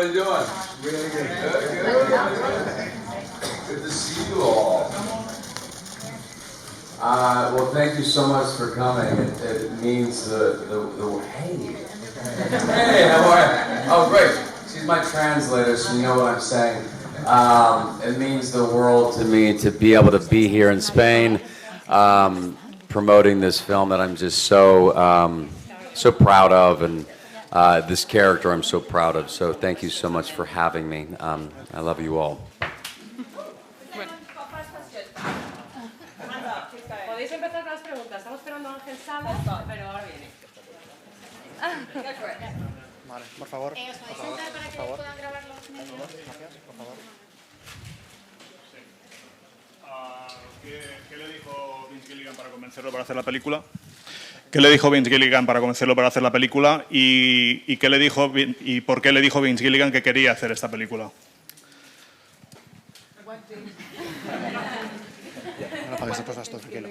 everybody doing? Really good. Good. Good to see you all. Well, thank you so much for coming. It means hey. Hey, how are you? Oh, great. She's my translator, so you know what I'm saying. It means the world to me to be able to be here in Spain, promoting this film that I'm just so proud of, and this character I'm so proud of. So thank you so much for having me. I love you all. Podéis empezar con las preguntas. Estamos esperando a Ángel Salas, pero ahora viene. Vale, por favor. ¿Os podéis sentar para que puedan grabar los medios? Gracias, por favor. ¿Qué le dijo Vince Gilligan para convencerlo para hacer la película? ¿Qué le dijo Vince Gilligan para convencerlo para hacer la película? ¿Y qué le dijo, y por qué le dijo Vince Gilligan que quería hacer esta película? No pagues el esto, tranquilo.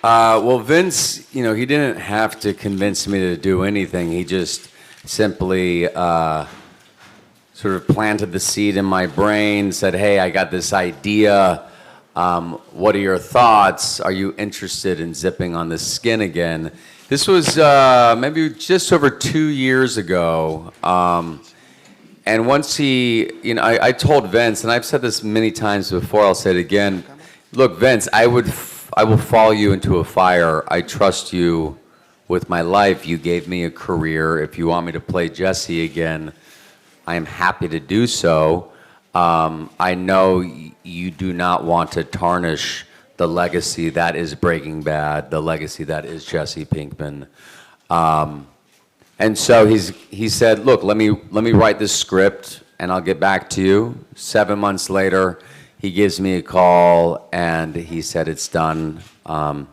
Well, Vince, you know, he didn't have to convince me to do anything. He just simply sort of planted the seed in my brain, said, hey, I got this idea. What are your thoughts? Are you interested in zipping on the skin again? This was maybe just over 2 years ago. And once he, you know, I told Vince, and I've said this many times before, I'll say it again. Look, Vince, I will follow you into a fire. I trust you with my life. You gave me a career. If you want me to play Jesse again, I am happy to do so. I know you do not want to tarnish the legacy that is Breaking Bad, the legacy that is Jesse Pinkman. And so he said, look, let me write this script and I'll get back to you. 7 months later, he gives me a call and he said it's done. And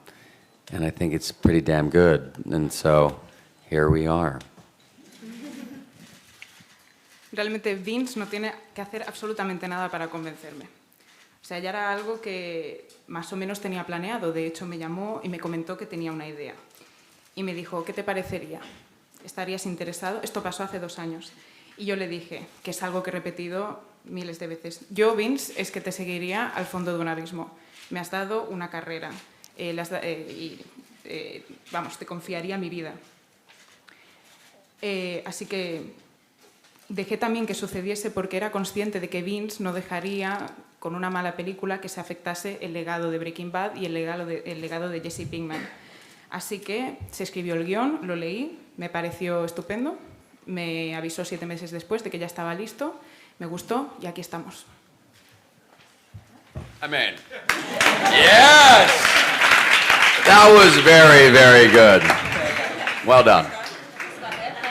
I think it's pretty damn good. And so here we are. Realmente Vince no tiene que hacer absolutamente nada para convencerme. O sea, ya era algo que más o menos tenía planeado. De hecho, me llamó y me comentó que tenía una idea. Y me dijo, ¿qué te parecería? ¿Estarías interesado? Esto pasó hace 2 años. Y yo le dije, que es algo que he repetido miles de veces. Yo, Vince, es que te seguiría al fondo de un abismo. Me has dado una carrera. Vamos, te confiaría mi vida. Así que dejé también que sucediese porque era consciente de que Vince no dejaría con una mala película que se afectase el legado de Breaking Bad y el legado de Jesse Pinkman. Así que se escribió el guión, lo leí, me pareció estupendo, me avisó 7 meses después de que ya estaba listo, me gustó y aquí estamos. Amen. Yes! That was very, very good. Well done.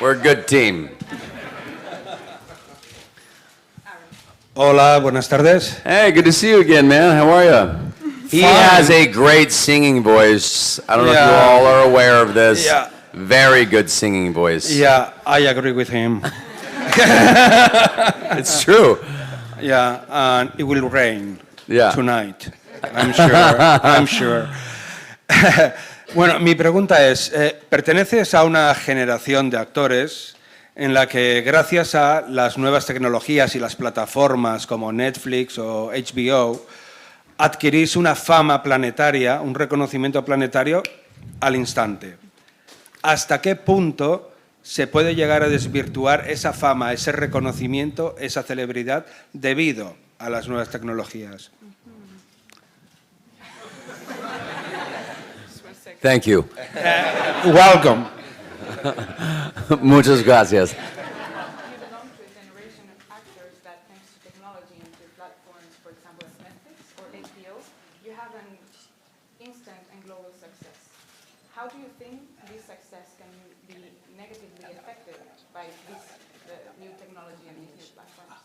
We're a good team. Hola, buenas tardes. Hey, good to see you again, man. How are you? He has a great singing voice. I don't know if you all are aware of this. Yeah. Very good singing voice. Yeah, I agree with him. It's true. Yeah, and it will rain tonight. I'm sure. Bueno, mi pregunta es, ¿perteneces a una generación de actores en la que gracias a las nuevas tecnologías y las plataformas como Netflix o HBO adquirís una fama planetaria, un reconocimiento planetario al instante? ¿Hasta qué punto se puede llegar a desvirtuar esa fama, ese reconocimiento, esa celebridad debido a las nuevas tecnologías? Thank you. Welcome. Muchas gracias. How do you think this success can be negatively affected by this new technology and these new platforms?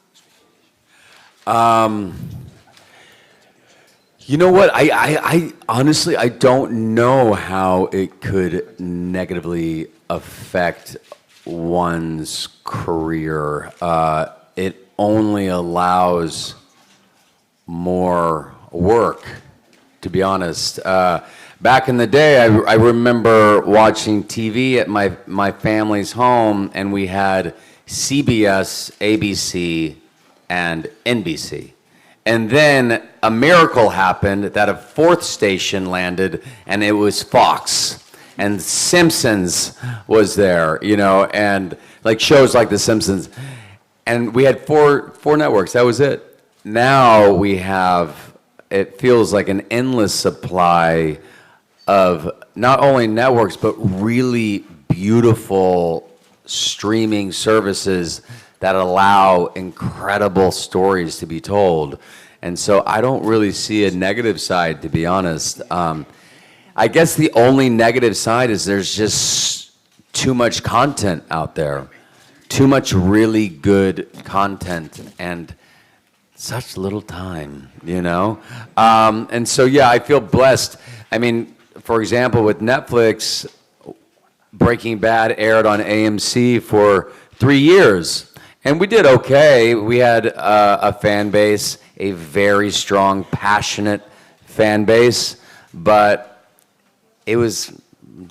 You know what? I honestly, I don't know how it could negatively affect one's career. It only allows more work, to be honest. back in the day, I remember watching TV at my family's home, and we had CBS, ABC, and NBC. And then a miracle happened that a fourth station landed, and it was Fox. And Simpsons was there, you know, and like shows like The Simpsons. And we had four networks. That was it. Now we have, it feels like an endless supply of not only networks, but really beautiful streaming services that allow incredible stories to be told. And so I don't really see a negative side, to be honest. I guess the only negative side is there's just too much content out there. Too much really good content and such little time, you know? And so, yeah, I feel blessed. I mean, for example, with Netflix, Breaking Bad aired on AMC for 3 years. And we did okay. We had a fan base, a very strong, passionate fan base, but it was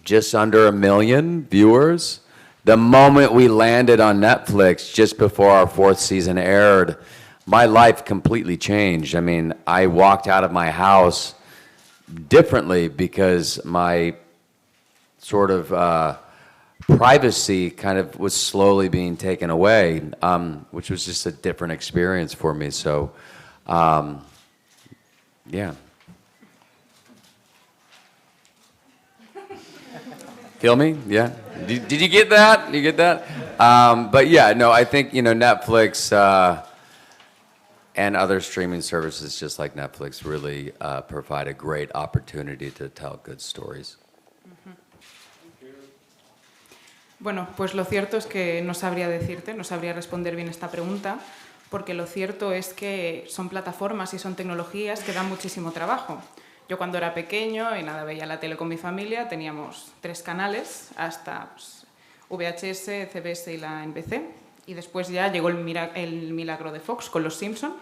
just under 1 million viewers. The moment we landed on Netflix, just before our 4th season aired, my life completely changed. I mean, I walked out of my house differently because my sort of privacy kind of was slowly being taken away, which was just a different experience for me. So, yeah. Feel me? Yeah. Did you get that? Did you get that? But yeah, no, I think, you know, Netflix and other streaming services just like Netflix really provide a great opportunity to tell good stories. Bueno, pues lo cierto es que no sabría decirte, no sabría responder bien esta pregunta, porque lo cierto es que son plataformas y son tecnologías que dan muchísimo trabajo. Yo cuando era pequeño y nada, veía la tele con mi familia, teníamos 3 canales, hasta pues, VHS, CBS y la NBC, y después ya llegó el milagro de Fox con Los Simpson.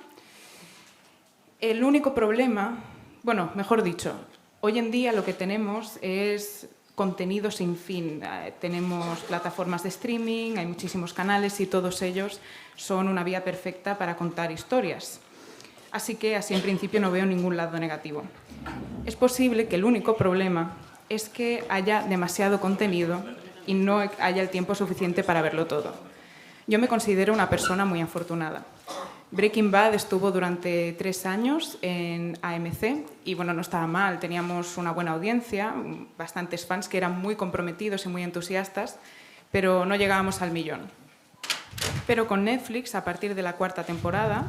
El único problema, bueno, mejor dicho, hoy en día lo que tenemos es contenido sin fin. Tenemos plataformas de streaming, hay muchísimos canales y todos ellos son una vía perfecta para contar historias. Así que así en principio no veo ningún lado negativo. Es posible que el único problema es que haya demasiado contenido y no haya el tiempo suficiente para verlo todo. Yo me considero una persona muy afortunada. Breaking Bad estuvo durante 3 años en AMC y bueno, no estaba mal, teníamos una buena audiencia, bastantes fans que eran muy comprometidos y muy entusiastas, pero no llegábamos al 1.000.000. Pero con Netflix, a partir de la 4ª temporada,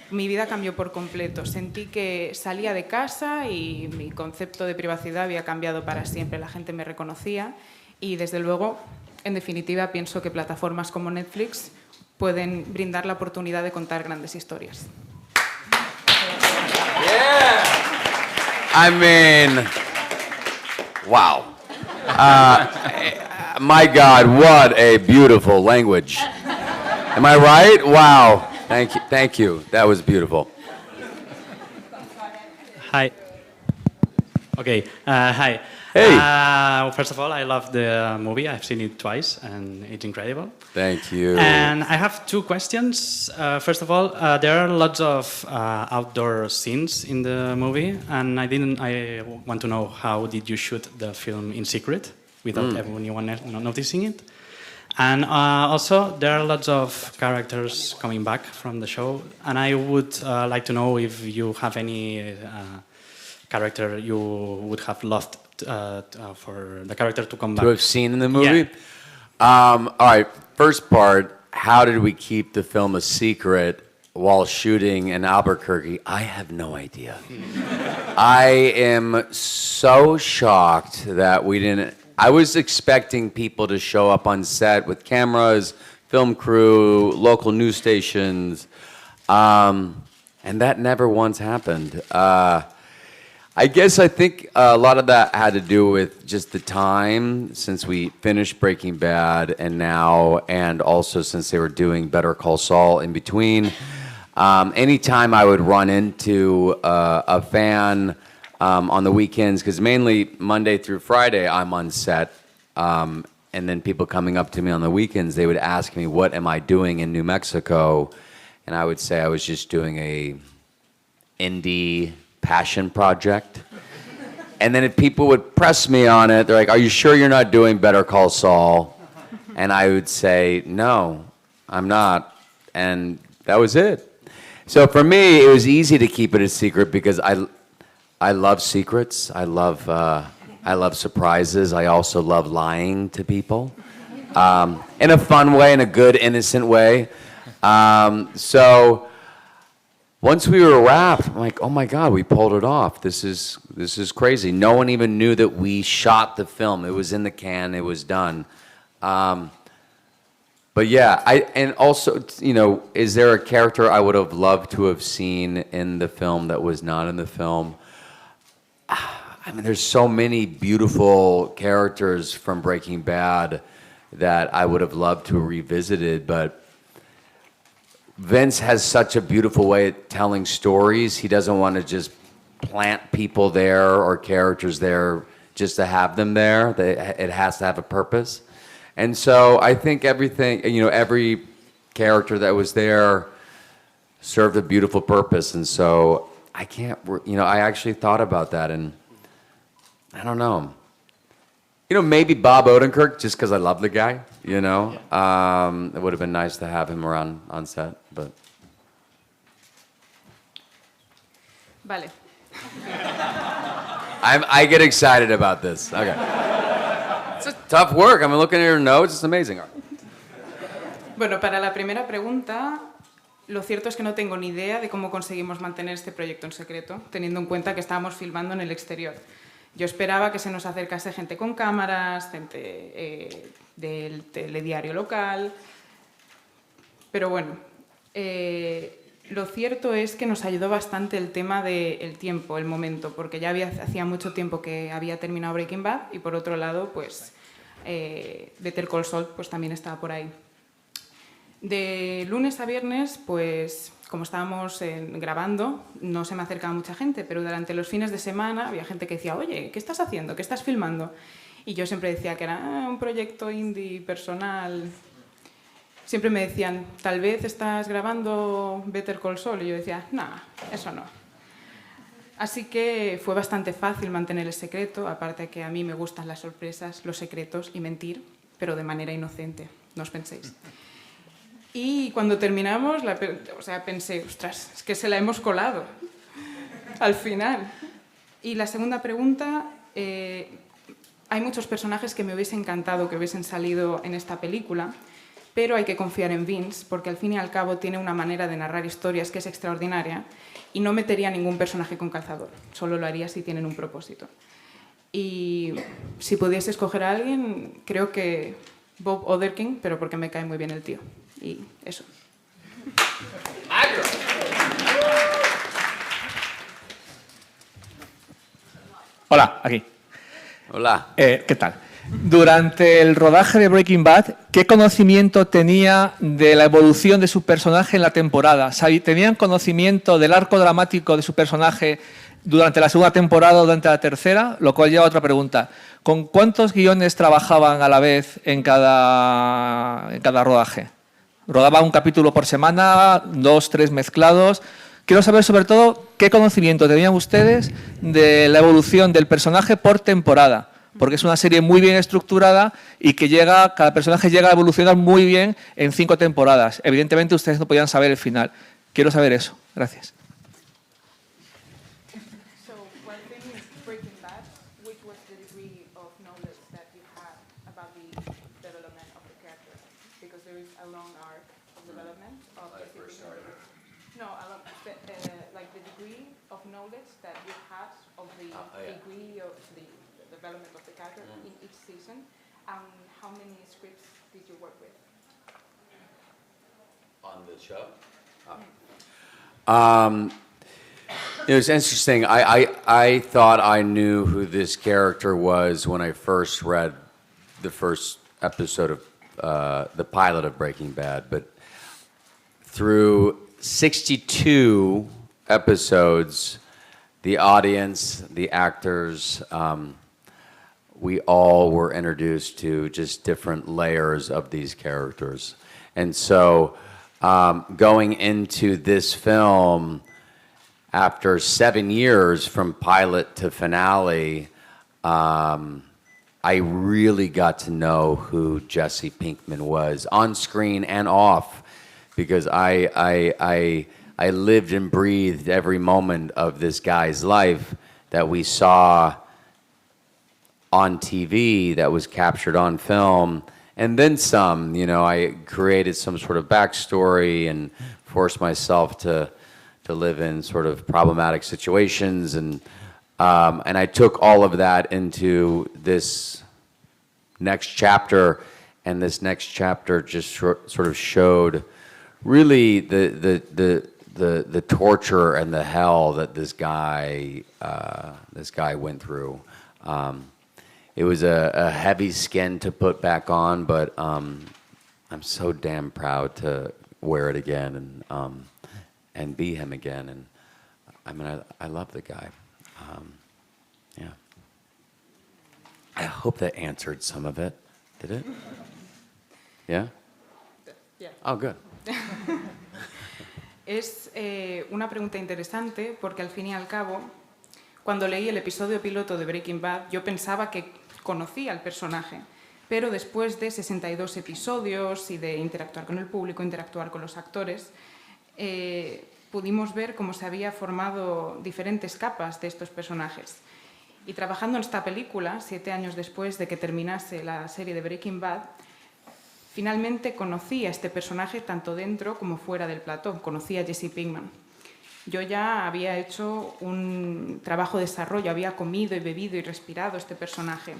mi vida cambió por completo. Sentí que salía de casa y mi concepto de privacidad había cambiado para siempre. La gente me reconocía y, desde luego, en definitiva, pienso que plataformas como Netflix pueden brindar la oportunidad de contar grandes historias. Yeah. I mean, wow. My God, what a beautiful language. Am I right? Wow. Thank you. Thank you. That was beautiful. Hi. Okay. Hi. Hey. First of all, I love the movie. I've seen it twice, and it's incredible. Thank you. And I have 2 questions. First of all, there are lots of outdoor scenes in the movie, and I want to know, how did you shoot the film in secret without anyone noticing it? And also, there are lots of characters coming back from the show, and I would like to know if you have any character you would have loved for the character to come back. To have seen in the movie? Yeah. All right, first part, how did we keep the film a secret while shooting in Albuquerque? I have no idea. I am so shocked that we didn't. I was expecting people to show up on set with cameras, film crew, local news stations, and that never once happened. I guess I think a lot of that had to do with just the time since we finished Breaking Bad and now, and also since they were doing Better Call Saul in between. Anytime I would run into a fan on the weekends, because mainly Monday through Friday I'm on set. And then people coming up to me on the weekends, they would ask me, what am I doing in New Mexico? And I would say I was just doing a indie passion project. And then if people would press me on it, they're like, are you sure you're not doing Better Call Saul? And I would say, no, I'm not. And that was it. So for me, it was easy to keep it a secret because I love secrets. I love surprises. I also love lying to people in a fun way, in a good, innocent way. So once we were wrapped, I'm like, oh my God, we pulled it off. This is crazy. No one even knew that we shot the film. It was in the can. It was done. But yeah, and also, you know, is there a character I would have loved to have seen in the film that was not in the film? I mean, there's so many beautiful characters from Breaking Bad that I would have loved to have revisited, but Vince has such a beautiful way of telling stories. He doesn't want to just plant people there or characters there just to have them there. It has to have a purpose. And so I think everything, you know, every character that was there served a beautiful purpose. And so I can't, you know, I actually thought about that, and I don't know. You know, maybe Bob Odenkirk, just because I love the guy, you know. It would have been nice to have him around on set, but. Vale. I get excited about this. Okay. It's a tough work. I'm looking at your notes. It's amazing. Bueno, para la primera pregunta, lo cierto es que no tengo ni idea de cómo conseguimos mantener este proyecto en secreto, teniendo en cuenta que estábamos filmando en el exterior. Yo esperaba que se nos acercase gente con cámaras, gente del telediario local, pero bueno, lo cierto es que nos ayudó bastante el tema del tiempo, el momento, porque ya hacía mucho tiempo que había terminado Breaking Bad y por otro lado, pues Better Call Saul pues, también estaba por ahí. De lunes a viernes, pues como estábamos grabando, no se me acercaba mucha gente, pero durante los fines de semana había gente que decía, oye, ¿qué estás haciendo? ¿Qué estás filmando? Y yo siempre decía que era un proyecto indie, personal. Siempre me decían, tal vez estás grabando Better Call Saul. Y yo decía, no, eso no. Así que fue bastante fácil mantener el secreto, aparte que a mí me gustan las sorpresas, los secretos y mentir, pero de manera inocente, no os penséis. Y cuando terminamos, pensé, ostras, es que se la hemos colado al final. Y la segunda pregunta, hay muchos personajes que me hubiese encantado que hubiesen salido en esta película, pero hay que confiar en Vince, porque al fin y al cabo tiene una manera de narrar historias que es extraordinaria y no metería ningún personaje con calzador, solo lo haría si tienen un propósito. Y si pudiese escoger a alguien, creo que Bob Odenkirk, pero porque me cae muy bien el tío. Y eso. Hola, aquí. Hola. ¿Qué tal? Durante el rodaje de Breaking Bad, ¿qué conocimiento tenía de la evolución de su personaje en la temporada? ¿Tenían conocimiento del arco dramático de su personaje durante la segunda temporada o durante la tercera? Lo cual lleva a otra pregunta. ¿Con cuántos guiones trabajaban a la vez en cada rodaje? ¿Rodaban un capítulo por semana, 2, 3 mezclados? Quiero saber sobre todo qué conocimiento tenían ustedes de la evolución del personaje por temporada, porque es una serie muy bien estructurada y que cada personaje llega a evolucionar muy bien en 5 temporadas. Evidentemente ustedes no podían saber el final. Quiero saber eso. Gracias. It was interesting. I thought I knew who this character was when I first read the first episode of the pilot of Breaking Bad, but through 62 episodes, the audience, the actors, we all were introduced to just different layers of these characters. And so going into this film, after 7 years from pilot to finale, I really got to know who Jesse Pinkman was, on screen and off, because I lived and breathed every moment of this guy's life that we saw on TV, that was captured on film, and then some. You know, I created some sort of backstory and forced myself to live in sort of problematic situations, and I took all of that into this next chapter, and this next chapter just sort of showed really the torture and the hell that this guy went through. It was a heavy skin to put back on, but I'm so damn proud to wear it again and be him again. And I mean, I love the guy. Yeah. I hope that answered some of it. Did it? Yeah? Yeah. Oh, good. Es una pregunta interesante porque al fin y al cabo, cuando leí el episodio piloto de Breaking Bad, yo pensaba que conocía al personaje, pero después de 62 episodios y de interactuar con el público, interactuar con los actores, pudimos ver cómo se había formado diferentes capas de estos personajes. Y trabajando en esta película, 7 años después de que terminase la serie de Breaking Bad, finalmente conocí a este personaje tanto dentro como fuera del plató, conocí a Jesse Pinkman. Yo ya había hecho un trabajo de desarrollo, había comido y bebido y respirado este personaje.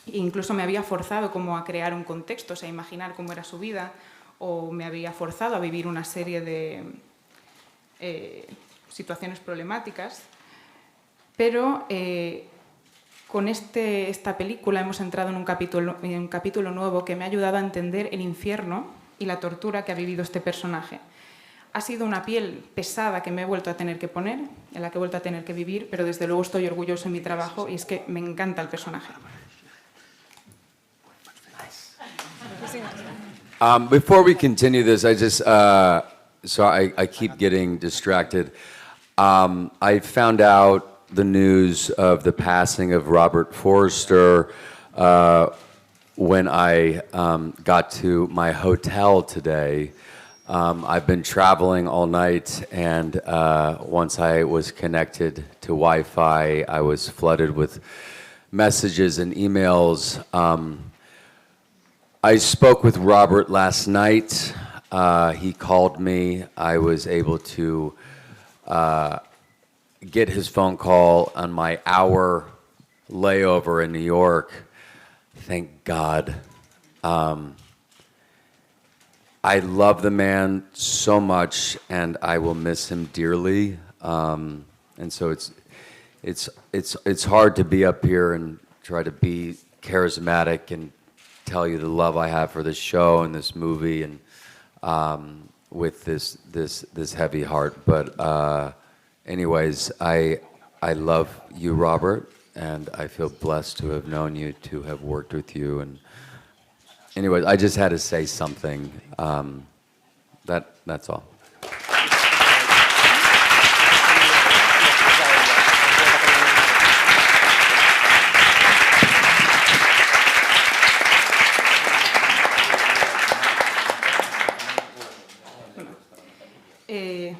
E incluso me había forzado como a crear un contexto, o sea, a imaginar cómo era su vida, o me había forzado a vivir una serie de situaciones problemáticas. Pero con esta película hemos entrado en un capítulo nuevo que me ha ayudado a entender el infierno y la tortura que ha vivido este personaje. Ha sido una piel pesada que me he vuelto a tener que poner, en la que he vuelto a tener que vivir, pero desde luego estoy orgulloso en mi trabajo y es que me encanta el personaje. Before we continue this, I just, so I keep getting distracted. I found out the news of the passing of Robert Forster when I got to my hotel today. I've been traveling all night, and once I was connected to Wi-Fi, I was flooded with messages and emails. I spoke with Robert last night. He called me. I was able to get his phone call on my hour layover in New York. Thank God. I love the man so much, and I will miss him dearly. And so it's hard to be up here and try to be charismatic and tell you the love I have for this show and this movie, and with this heavy heart. But anyways, I love you, Robert, and I feel blessed to have known you, to have worked with you. And anyways, I just had to say something. That's all.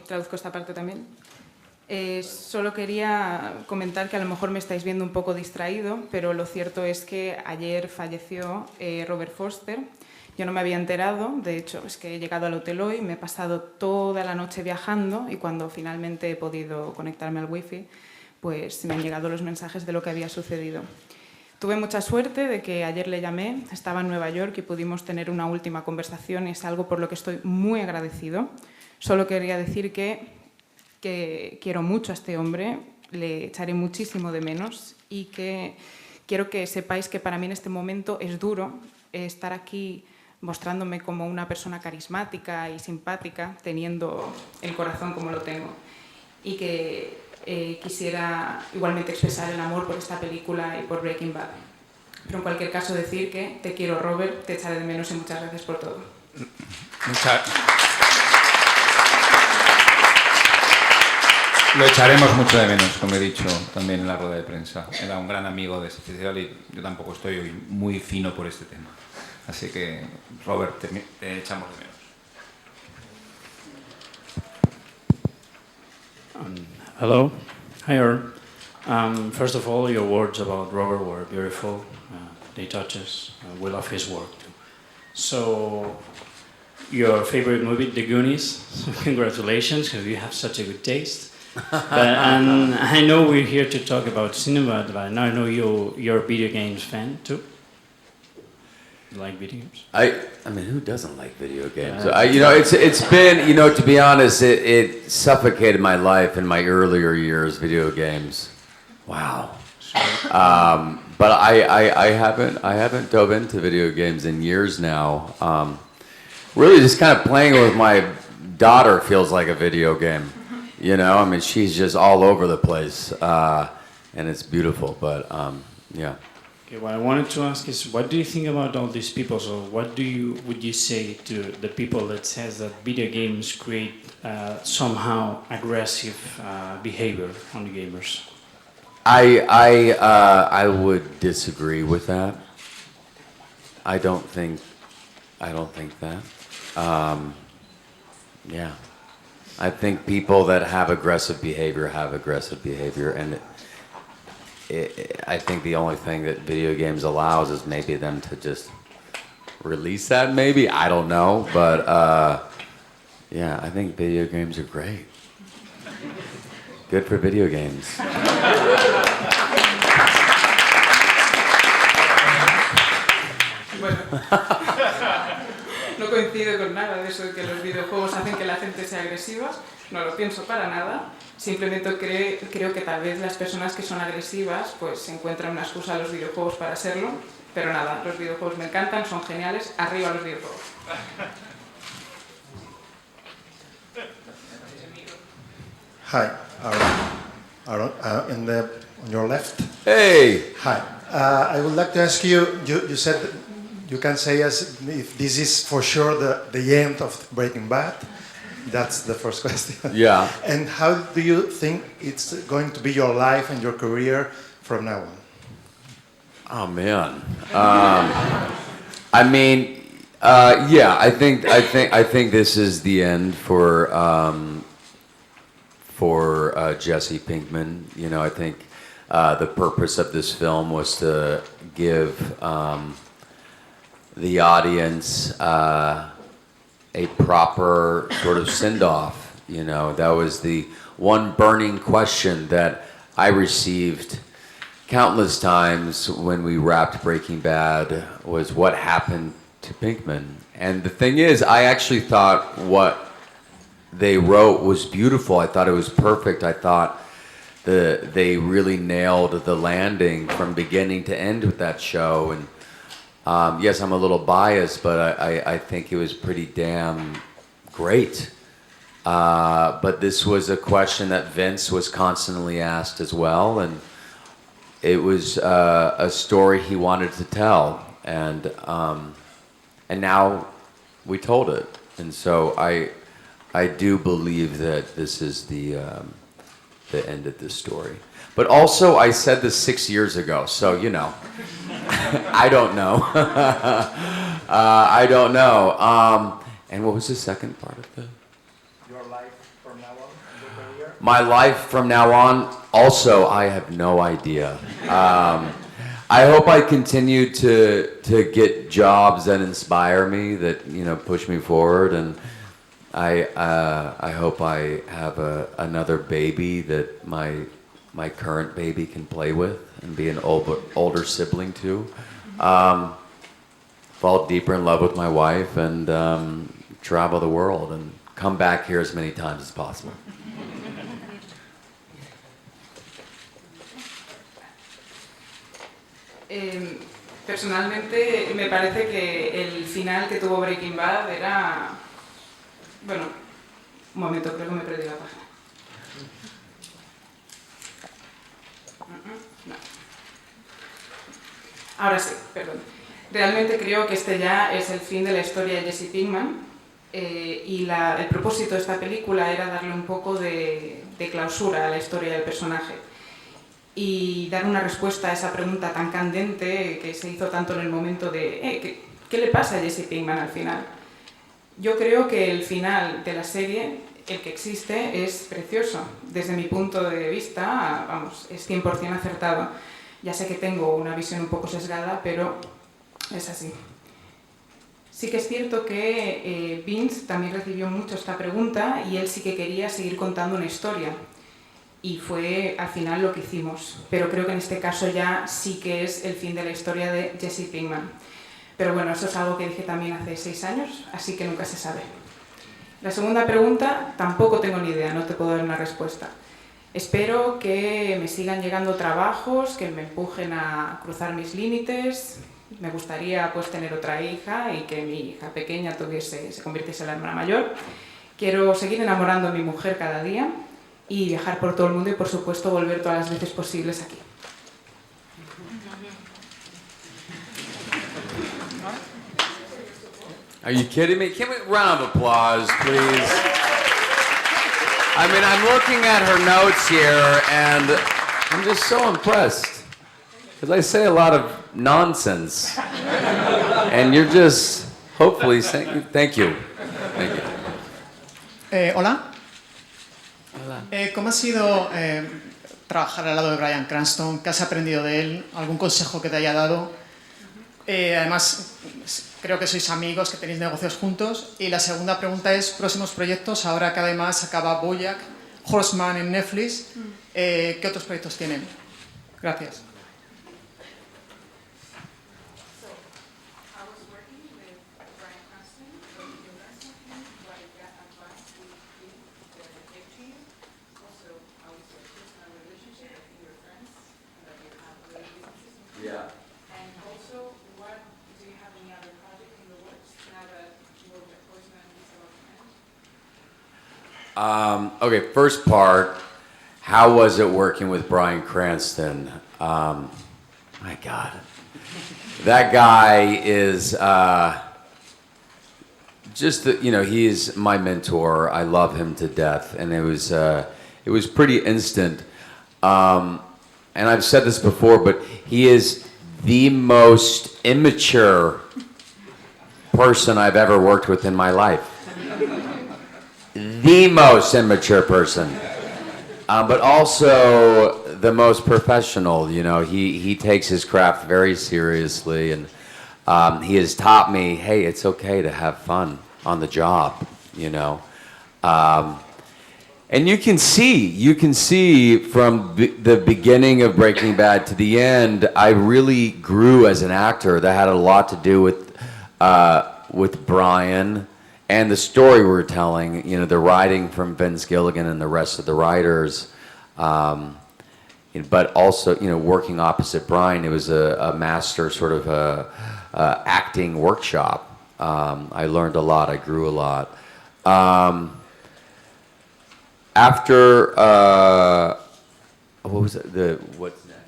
Traduzco esta parte también. Solo quería comentar que a lo mejor me estáis viendo un poco distraído, pero lo cierto es que ayer falleció Robert Forster. Yo no me había enterado, de hecho es que he llegado al hotel hoy, me he pasado toda la noche viajando y cuando finalmente he podido conectarme al wifi, pues me han llegado los mensajes de lo que había sucedido. Tuve mucha suerte de que ayer le llamé, estaba en Nueva York y pudimos tener una última conversación, y es algo por lo que estoy muy agradecido. Solo quería decir que quiero mucho a este hombre, le echaré muchísimo de menos y que quiero que sepáis que para mí en este momento es duro estar aquí mostrándome como una persona carismática y simpática, teniendo el corazón como lo tengo. Y que quisiera igualmente expresar el amor por esta película y por Breaking Bad. Pero en cualquier caso decir que te quiero, Robert, te echaré de menos y muchas gracias por todo. Lo echaremos mucho de menos, como he dicho también en la rueda de prensa. Era un gran amigo de este festival y yo tampoco estoy hoy muy fino por este tema. Así que, Robert, te echamos de menos. Hello. Hi, Earl. First of all, your words about Robert were beautiful. They touch us. We love his work too. So, your favorite movie, The Goonies. Congratulations, because you have such a good taste. And I know we're here to talk about cinema, but I know you're a video games fan too. You like video games? I mean, who doesn't like video games? It's been, to be honest, it suffocated my life in my earlier years, video games. Wow. But I haven't dove into video games in years now. Really just kind of playing with my daughter feels like a video game. I mean, she's just all over the place, and it's beautiful, but yeah. Okay, what I wanted to ask is, what do you think about all these people? So would you say to the people that says that video games create somehow aggressive behavior on the gamers? I would disagree with that. I don't think that. Yeah. I think people that have aggressive behavior, and I think the only thing that video games allows is maybe them to just release that, maybe, I don't know, but yeah, I think video games are great. Good for video games. No coincido con nada de eso de que los videojuegos hacen que la gente sea agresiva, no lo pienso para nada, simplemente creo que tal vez las personas que son agresivas pues encuentran una excusa a los videojuegos para serlo, pero nada, los videojuegos me encantan, son geniales, arriba los videojuegos. Hi, Aaron, on your left. Hey! Hi, I would like to ask you, you said that you can say us if this is for sure the end of Breaking Bad. That's the first question. Yeah. And how do you think it's going to be your life and your career from now on? Oh man. I mean, yeah. I think this is the end for Jesse Pinkman. I think the purpose of this film was to give the audience a proper sort of send-off. That was the one burning question that I received countless times when we wrapped Breaking Bad, was what happened to Pinkman. And the thing is, I actually thought what they wrote was beautiful. I thought it was perfect. I thought they really nailed the landing from beginning to end with that show. And yes, I'm a little biased, but I think it was pretty damn great. But this was a question that Vince was constantly asked as well, and it was a story he wanted to tell, and now we told it. And so I do believe that this is the end of this story. But also, I said this 6 years ago, so I don't know. I don't know. And what was the second part of the? Your life from now on, your career? My life from now on, also, I have no idea. I hope I continue to get jobs that inspire me, that push me forward, and I hope I have another baby that my current baby can play with and be an older sibling to. Fall deeper in love with my wife and travel the world and come back here as many times as possible. Personalmente me parece que el final que tuvo Breaking Bad era... Bueno, un momento, creo que me perdí la página. Ahora sí, perdón. Realmente creo que este ya es el fin de la historia de Jesse Pinkman y el propósito de esta película era darle un poco de clausura a la historia del personaje y dar una respuesta a esa pregunta tan candente que se hizo tanto en el momento de ¿qué le pasa a Jesse Pinkman al final? Yo creo que el final de la serie, el que existe, es precioso. Desde mi punto de vista, vamos, es 100% acertado. Ya sé que tengo una visión un poco sesgada, pero es así. Sí que es cierto que Vince también recibió mucho esta pregunta y él sí que quería seguir contando una historia. Y fue al final lo que hicimos. Pero creo que en este caso ya sí que es el fin de la historia de Jesse Pinkman. Pero bueno, eso es algo que dije también hace 6 años, así que nunca se sabe. La segunda pregunta, tampoco tengo ni idea, no te puedo dar una respuesta. Espero que me sigan llegando trabajos, que me empujen a cruzar mis límites. Me gustaría pues tener otra hija y que mi hija pequeña se convirtiese en la hermana mayor. Quiero seguir enamorando a mi mujer cada día y viajar por todo el mundo y por supuesto volver todas las veces posibles aquí. Are you kidding me? Can we round of applause, please? I mean, I'm looking at her notes here, and I'm just so impressed. Because I say a lot of nonsense. And you're just, hopefully, saying, thank you. Thank you. Hola. ¿Cómo ha sido trabajar al lado de Bryan Cranston? ¿Qué has aprendido de él? ¿Algún consejo que te haya dado? Además, creo que sois amigos, que tenéis negocios juntos. Y la segunda pregunta es, próximos proyectos, ahora que además acaba BoJack Horseman en Netflix, ¿qué otros proyectos tienen? Gracias. Okay, first part, how was it working with Bryan Cranston? My God. That guy is he is my mentor. I love him to death, and it was pretty instant. And I've said this before, but he is the most immature person I've ever worked with in my life. The most immature person, but also the most professional. You know, he takes his craft very seriously, and he has taught me, hey, it's okay to have fun on the job. You know, and you can see from the beginning of Breaking Bad to the end, I really grew as an actor. That had a lot to do with Bryan. And the story we're telling, you know, the writing from Vince Gilligan and the rest of the writers, but also, you know, working opposite Bryan, it was a master sort of acting workshop. I learned a lot. I grew a lot. After what was it? What's next?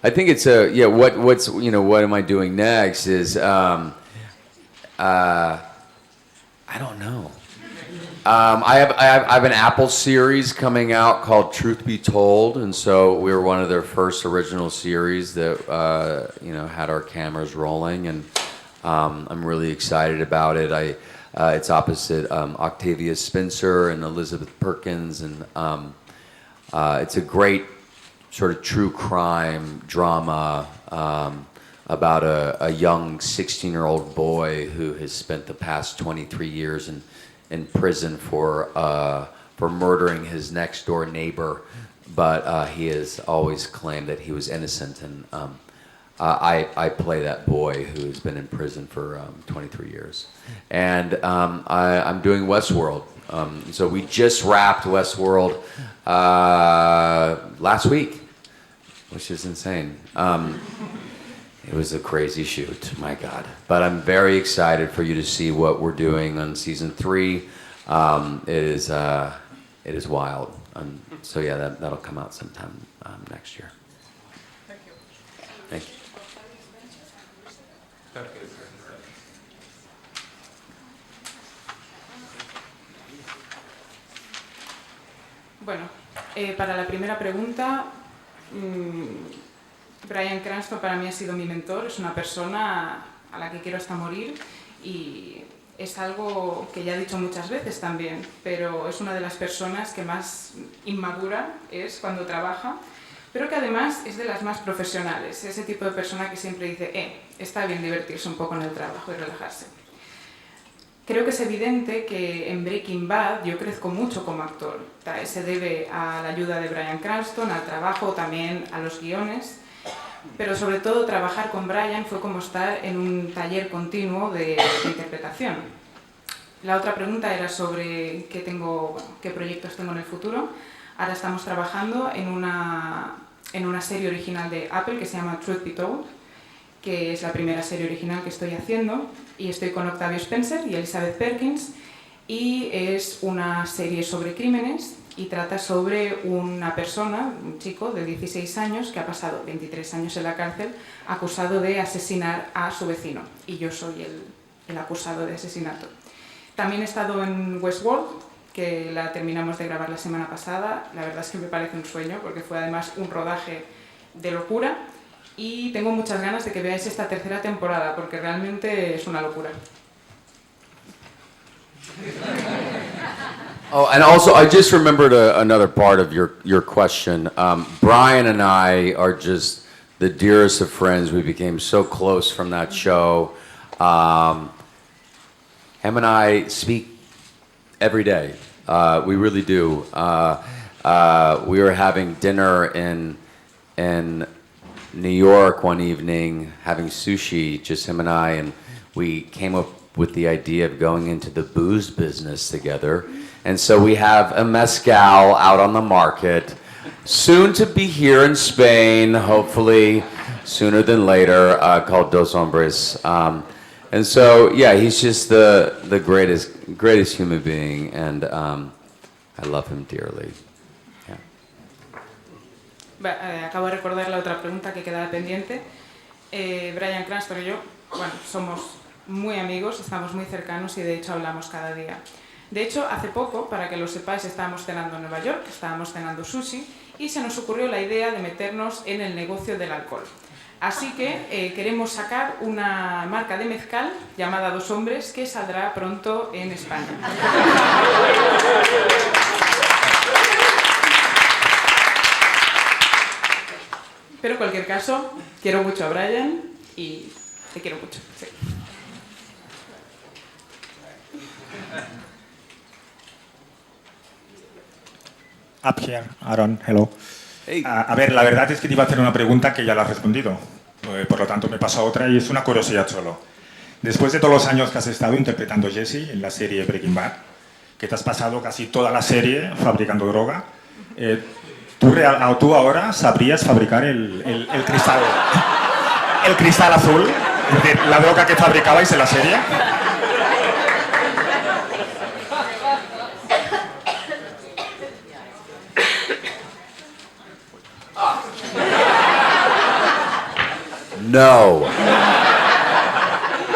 I think it's what's what am I doing next is I don't know. I have an Apple series coming out called Truth Be Told, and so we were one of their first original series that had our cameras rolling, and I'm really excited about it. It's opposite Octavia Spencer and Elizabeth Perkins, and it's a great sort of true crime drama about a young 16-year-old boy who has spent the past 23 years in prison for murdering his next door neighbor, but he has always claimed that he was innocent, and I play that boy who has been in prison for 23 years. And I'm doing Westworld. So we just wrapped Westworld last week, which is insane. It was a crazy shoot, my God. But I'm very excited for you to see what we're doing on season 3. It is wild. So yeah, that'll come out sometime next year. Thank you. Bueno, para la primera pregunta, Bryan Cranston para mí ha sido mi mentor, es una persona a la que quiero hasta morir y es algo que ya he dicho muchas veces también, pero es una de las personas que más inmadura es cuando trabaja, pero que además es de las más profesionales, ese tipo de persona que siempre dice, está bien divertirse un poco en el trabajo y relajarse. Creo que es evidente que en Breaking Bad yo crezco mucho como actor. Se debe a la ayuda de Bryan Cranston, al trabajo, también a los guiones, pero sobre todo trabajar con Bryan fue como estar en un taller continuo de interpretación. La otra pregunta era sobre qué proyectos tengo en el futuro. Ahora estamos trabajando en una serie original de Apple que se llama Truth Be Told, que es la primera serie original que estoy haciendo, y estoy con Octavia Spencer y Elizabeth Perkins, y es una serie sobre crímenes y trata sobre una persona, un chico de 16 años que ha pasado 23 años en la cárcel acusado de asesinar a su vecino, y yo soy el acusado de asesinato. También he estado en Westworld, que la terminamos de grabar la semana pasada. La verdad es que me parece un sueño porque fue además un rodaje de locura. Y tengo muchas ganas de que veáis esta tercera temporada, porque realmente es una locura. Oh, and also, I just remembered another part of your question. Brian and I are just the dearest of friends. We became so close from that show. Him and I speak every day. We really do. We were having dinner in New York one evening, having sushi, just him and I, and we came up with the idea of going into the booze business together. And so we have a mezcal out on the market, soon to be here in Spain, hopefully sooner than later, called Dos Hombres. And so, yeah, he's just the greatest human being, and I love him dearly. Acabo de recordar la otra pregunta que quedaba pendiente. Bryan Cranston y yo, bueno, somos muy amigos, estamos muy cercanos y de hecho hablamos cada día. De hecho, hace poco, para que lo sepáis, estábamos cenando en Nueva York, estábamos cenando sushi y se nos ocurrió la idea de meternos en el negocio del alcohol. Así que queremos sacar una marca de mezcal llamada Dos Hombres que saldrá pronto en España. Pero en cualquier caso, quiero mucho a Bryan y te quiero mucho. Sí. Up here, Aaron, hello. Hey. A ver, la verdad es que te iba a hacer una pregunta que ya la has respondido. Por lo tanto, me paso a otra y es una curiosidad solo. Después de todos los años que has estado interpretando a Jesse en la serie Breaking Bad, que te has pasado casi toda la serie fabricando droga, ¿tú ahora sabrías fabricar el cristal azul, es decir, la droga que fabricabais en la serie? No.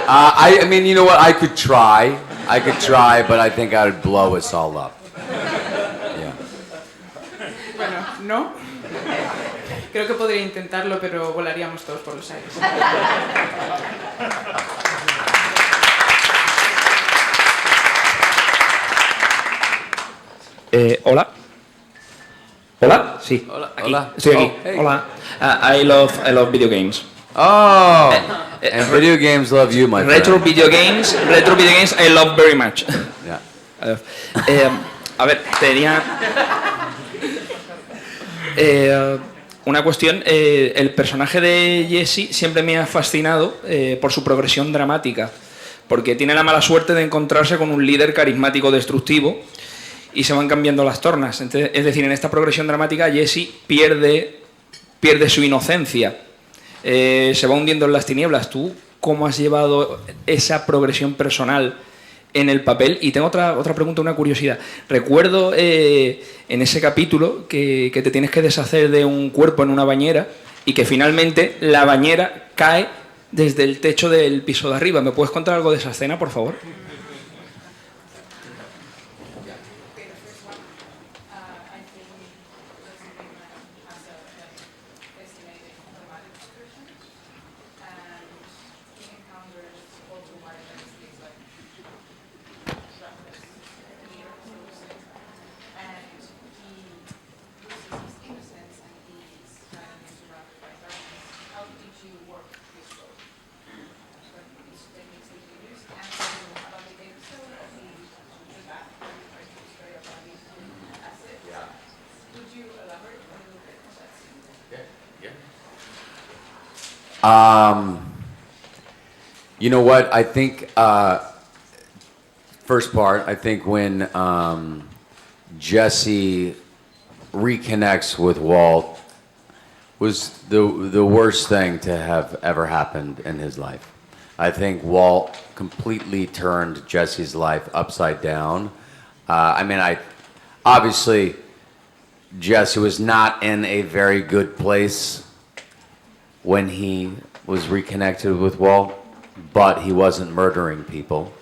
I mean, you know what? I could try, but I think I would blow us all up. Yeah. Bueno, no. Creo que podría intentarlo, pero volaríamos todos por los aires. Hola. Hola, sí. Hola. Aquí. Hola. Estoy aquí. Oh, hey. Hola. I love video games. Oh, and video games love you, my friend. Retro video games, I love very much. Yeah. A ver, tenía una cuestión. El personaje de Jesse siempre me ha fascinado por su progresión dramática, porque tiene la mala suerte de encontrarse con un líder carismático destructivo y se van cambiando las tornas. Entonces, es decir, en esta progresión dramática Jesse pierde su inocencia. Se va hundiendo en las tinieblas. ¿Tú cómo has llevado esa progresión personal en el papel. Y tengo otra pregunta, una curiosidad. Recuerdo en ese capítulo que te tienes que deshacer de un cuerpo en una bañera y que finalmente la bañera cae desde el techo del piso de arriba. ¿Me puedes contar algo de esa escena, por favor? You know what? I think first part. I think when Jesse reconnects with Walt was the worst thing to have ever happened in his life. I think Walt completely turned Jesse's life upside down. I mean, obviously Jesse was not in a very good place when he was reconnected with Walt, but he wasn't murdering people.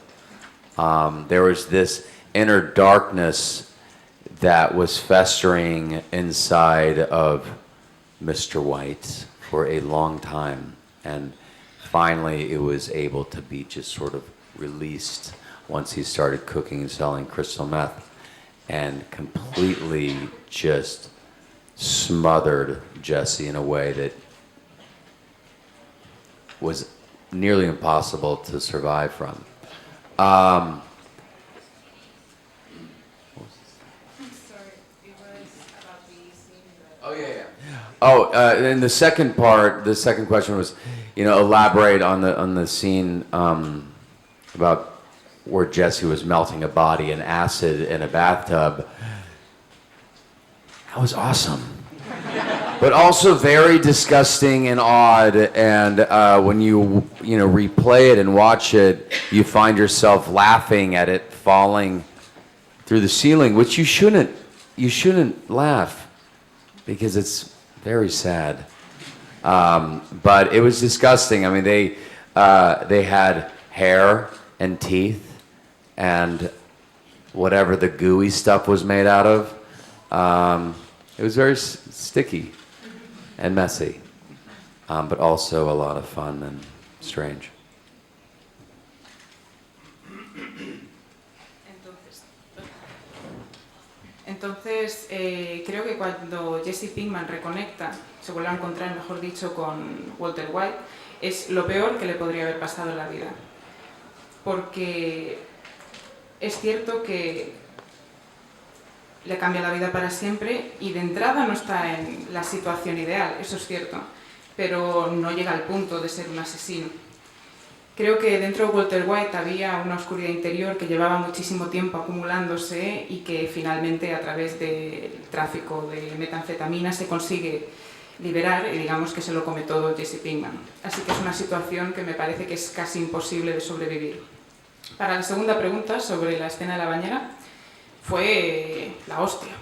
There was this inner darkness that was festering inside of Mr. White for a long time, and finally it was able to be just sort of released once he started cooking and selling crystal meth, and completely just smothered Jesse in a way that was nearly impossible to survive from. And the second part, the second question was, elaborate on the scene about where Jesse was melting a body in acid in a bathtub. That was awesome. But also very disgusting and odd, and when you replay it and watch it, you find yourself laughing at it falling through the ceiling, which you shouldn't laugh, because it's very sad. But it was disgusting. I mean, they had hair and teeth and whatever the gooey stuff was made out of. It was very sticky and messy, but also a lot of fun and strange. Entonces, creo que cuando Jesse Pinkman reconecta, se vuelve a encontrar, mejor dicho, con Walter White, es lo peor que le podría haber pasado en la vida. Porque es cierto que le cambia la vida para siempre y de entrada no está en la situación ideal, eso es cierto, pero no llega al punto de ser un asesino. Creo que dentro de Walter White había una oscuridad interior que llevaba muchísimo tiempo acumulándose y que finalmente a través del tráfico de metanfetamina se consigue liberar y digamos que se lo come todo Jesse Pinkman. Así que es una situación que me parece que es casi imposible de sobrevivir. Para la segunda pregunta sobre la escena de la bañera, fue la hostia.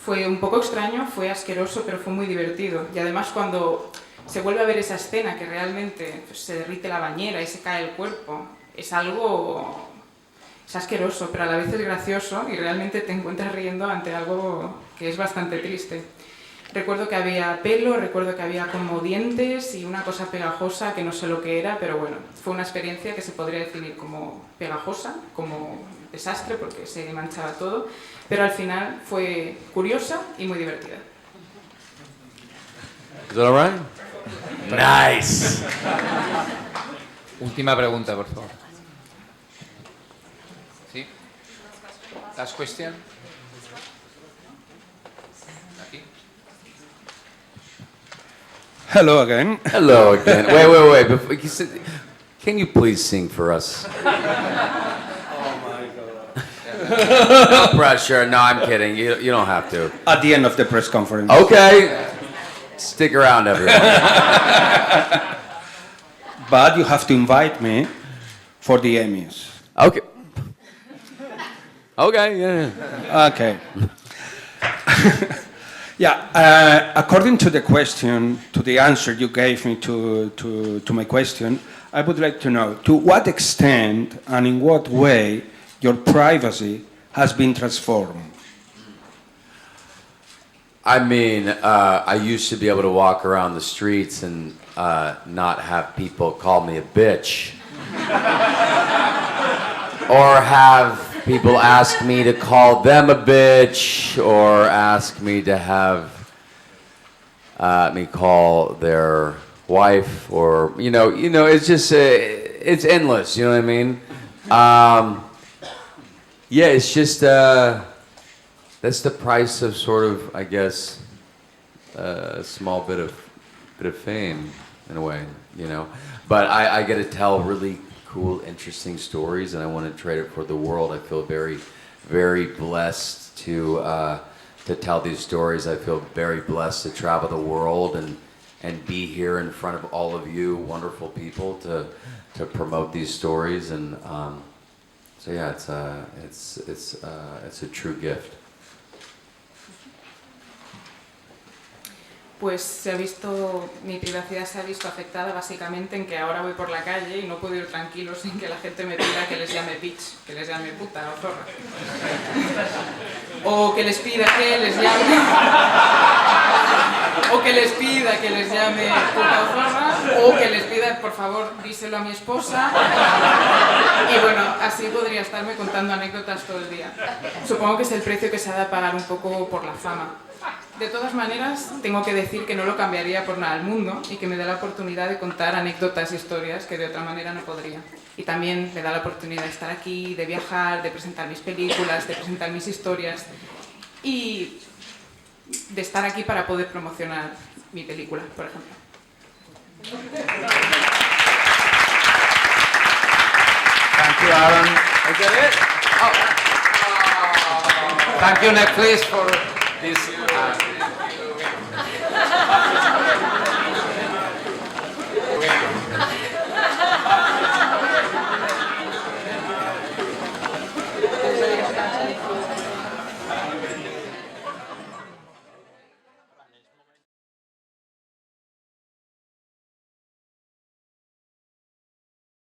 Fue un poco extraño, fue asqueroso, pero fue muy divertido. Y además cuando se vuelve a ver esa escena que realmente se derrite la bañera y se cae el cuerpo, es asqueroso, pero a la vez es gracioso y realmente te encuentras riendo ante algo que es bastante triste. Recuerdo que había pelo, recuerdo que había como dientes y una cosa pegajosa que no sé lo que era, pero bueno, fue una experiencia que se podría definir como pegajosa, como desastre porque se manchaba todo, pero al final fue curiosa y muy divertida. Is that all right? Nice. Última pregunta, por favor. ¿Sí? Last question. Aquí. Hello again. Hello again. Wait. Before can you please sing for us? No pressure. No, I'm kidding. You don't have to. At the end of the press conference. Okay. Stick around, everyone. But you have to invite me for the Emmys. Okay. Okay, yeah. Okay. Yeah, according to the question, to the answer you gave me to my question, I would like to know to what extent and in what way your privacy has been transformed. I mean, I used to be able to walk around the streets and not have people call me a bitch. Or have people ask me to call them a bitch, or ask me to have me call their wife, or it's just it's endless. You know what I mean? Yeah, it's just that's the price of sort of, I guess, a small bit of fame in a way, But I get to tell really cool, interesting stories, and I want to trade it for the world. I feel very, very blessed to tell these stories. I feel very blessed to travel the world and be here in front of all of you wonderful people to promote these stories. And so yeah, it's a true gift. Pues mi privacidad se ha visto afectada básicamente en que ahora voy por la calle y no puedo ir tranquilo sin que la gente me pida que les llame bitch, que les llame puta o zorra. O que les pida que les llame... O que les pida que les llame puta o zorra, o que les pida, por favor, díselo a mi esposa. Y bueno, así podría estarme contando anécdotas todo el día. Supongo que es el precio que se ha de pagar un poco por la fama. De todas maneras, tengo que decir que no lo cambiaría por nada al mundo y que me da la oportunidad de contar anécdotas y historias que de otra manera no podría. Y también me da la oportunidad de estar aquí, de viajar, de presentar mis películas, de presentar mis historias y de estar aquí para poder promocionar mi película, por ejemplo. Thank you, Aaron. Is that it? Oh. Thank you, Netflix, for this